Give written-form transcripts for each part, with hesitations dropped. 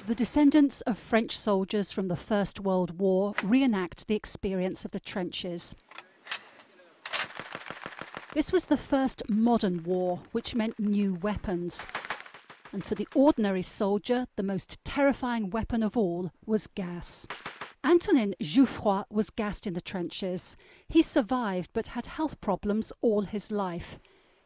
The descendants of French soldiers from the First World War reenact the experience of the trenches. This was the first modern war, which meant new weapons. And for the ordinary soldier, the most terrifying weapon of all was gas. Antonin Jouffroy was gassed in the trenches. He survived but had health problems all his life.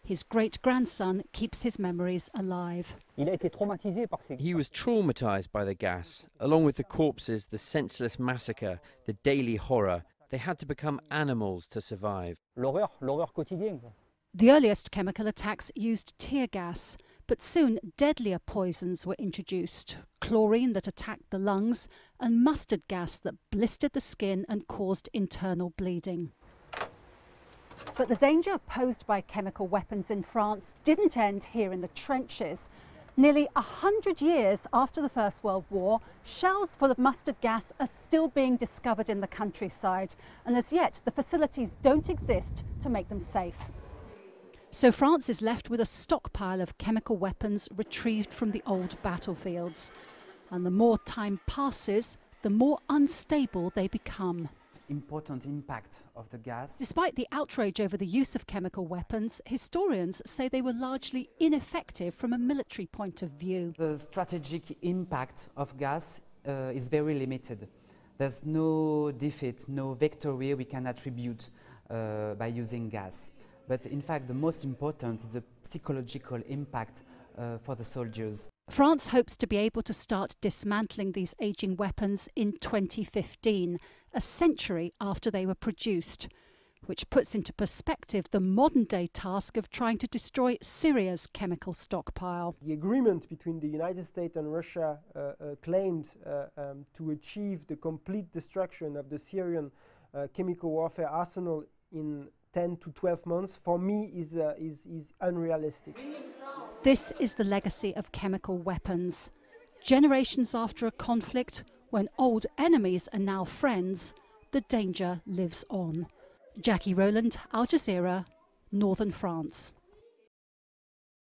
His great-grandson keeps his memories alive. He was traumatised by the gas. Along with the corpses, the senseless massacre, the daily horror. They had to become animals to survive. The earliest chemical attacks used tear gas, but soon deadlier poisons were introduced. Chlorine that attacked the lungs and mustard gas that blistered the skin and caused internal bleeding. But the danger posed by chemical weapons in France didn't end here in the trenches. Nearly 100 years after the First World War, shells full of mustard gas are still being discovered in the countryside, and as yet the facilities don't exist to make them safe. So France is left with a stockpile of chemical weapons retrieved from the old battlefields. And the more time passes, the more unstable they become. Important impact of the gas. Despite the outrage over the use of chemical weapons, historians say they were largely ineffective from a military point of view. The strategic impact of gas is very limited. There's no defeat, no victory we can attribute by using gas. But in fact, the most important is the psychological impact for the soldiers. France hopes to be able to start dismantling these aging weapons in 2015, a century after they were produced, which puts into perspective the modern-day task of trying to destroy Syria's chemical stockpile. The agreement between the United States and Russia claimed to achieve the complete destruction of the Syrian chemical warfare arsenal in 10 to 12 months, for me, is unrealistic. This is the legacy of chemical weapons. Generations after a conflict, when old enemies are now friends, the danger lives on. Jacky, Rowland, Al Jazeera, Northern France.